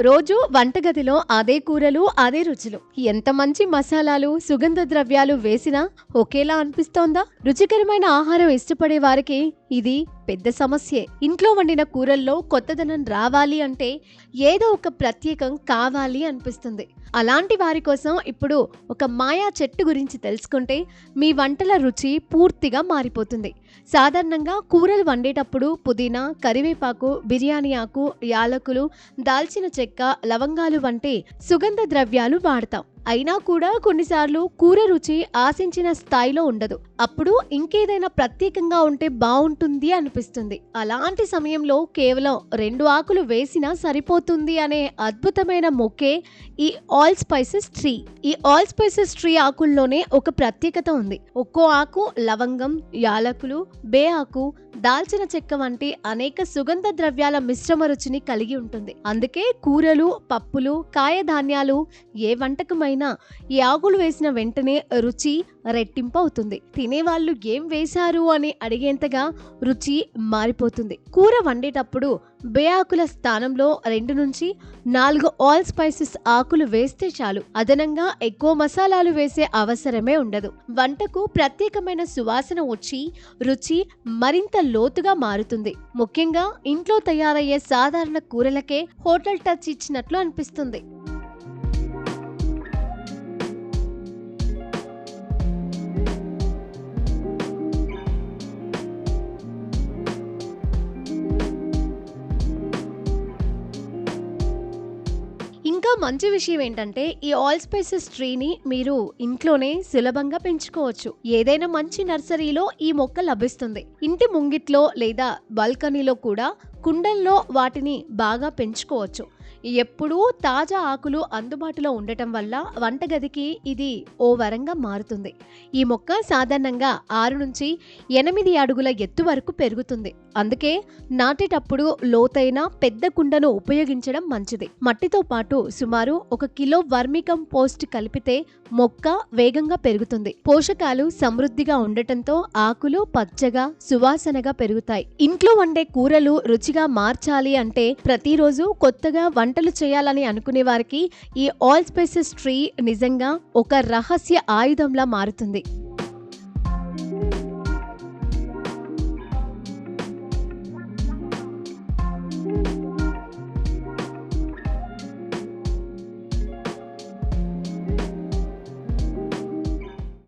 రోజు వంటగదిలో అదే కూరలు, అదే రుచులు. ఎంత మంచి మసాలాలు, సుగంధ ద్రవ్యాలు వేసినా ఒకేలా అనిపిస్తోందా? రుచికరమైన ఆహారం ఇష్టపడే వారికి ఇది పెద్ద సమస్యే. ఇంట్లో వండిన కూరల్లో కొత్తదనం రావాలి అంటే ఏదో ఒక ప్రత్యేకం కావాలి అనిపిస్తుంది. అలాంటి వారి కోసం ఇప్పుడు ఒక మాయా చెట్టు గురించి తెలుసుకుంటే మీ వంటల రుచి పూర్తిగా మారిపోతుంది. సాధారణంగా కూరలు వండేటప్పుడు పుదీనా, కరివేపాకు, బిర్యానీ ఆకు, యాలకులు, దాల్చిన చెక్క, లవంగాలు వంటి సుగంధ ద్రవ్యాలు వాడతాం. అయినా కూడా కొన్నిసార్లు కూర రుచి ఆశించిన స్థాయిలో ఉండదు. అప్పుడు ఇంకేదైనా ప్రత్యేకంగా ఉంటే బాగుంటుంది అనిపిస్తుంది. అలాంటి సమయంలో కేవలం 2 ఆకులు వేసినా సరిపోతుంది అనే అద్భుతమైన మొక్కే ఈ ఆల్ స్పైసెస్ ట్రీ. ఈ ఆల్ స్పైసెస్ ట్రీ ఆకుల్లోనే ఒక ప్రత్యేకత ఉంది. ఒక్కో ఆకు లవంగం, యాలకులు, బే ఆకు, దాల్చిన చెక్క వంటి అనేక సుగంధ ద్రవ్యాల మిశ్రమ రుచిని కలిగి ఉంటుంది. అందుకే కూరలు, పప్పులు, కాయధాన్యాలు ఏ వంటకమైనా ఈ ఆకులు వేసిన వెంటనే రుచి రెట్టింపు అవుతుంది. తినేవాళ్ళు ఏం వేశారు అని అడిగేంతగా రుచి మారిపోతుంది. కూర వండేటప్పుడు బే ఆకుల స్థానంలో 2 నుంచి 4 ఆల్ స్పైసెస్ ఆకులు వేస్తే చాలు. అదనంగా ఎక్కువ మసాలాలు వేసే అవసరమే ఉండదు. వంటకు ప్రత్యేకమైన సువాసన వచ్చి రుచి మరింత లోతుగా మారుతుంది. ముఖ్యంగా ఇంట్లో తయారయ్యే సాధారణ కూరలకే హోటల్ టచ్ ఇచ్చినట్లు అనిపిస్తుంది. ఇంకా మంచి విషయం ఏంటంటే ఈ ఆల్ స్పైసెస్ ట్రీని మీరు ఇంట్లోనే సులభంగా పెంచుకోవచ్చు. ఏదైనా మంచి నర్సరీలో ఈ మొక్క లభిస్తుంది. ఇంటి ముంగిట్లో లేదా బాల్కనీలో కూడా కుండల్లో వాటిని బాగా పెంచుకోవచ్చు. ఎప్పుడూ తాజా ఆకులు అందుబాటులో ఉండటం వల్ల వంటగదికి ఇది ఓ వరంగా మారుతుంది. ఈ మొక్క సాధారణంగా 6 నుంచి 8 అడుగుల ఎత్తు వరకు పెరుగుతుంది. అందుకే నాటేటప్పుడు లోతైన పెద్ద కుండను ఉపయోగించడం మంచిది. మట్టితో పాటు సుమారు 1 కిలో వర్మి కంపోస్ట్ కలిపితే మొక్క వేగంగా పెరుగుతుంది. పోషకాలు సమృద్ధిగా ఉండటంతో ఆకులు పచ్చగా సువాసనగా పెరుగుతాయి. ఇంట్లో వండే కూరలు రుచిగా మార్చాలి అంటే ప్రతిరోజు కొత్తగా వంటలు చేయాలని అనుకునే వారికి ఈ ఆల్ స్పైసెస్ ట్రీ నిజంగా ఒక రహస్య ఆయుధంలా మారుతుంది.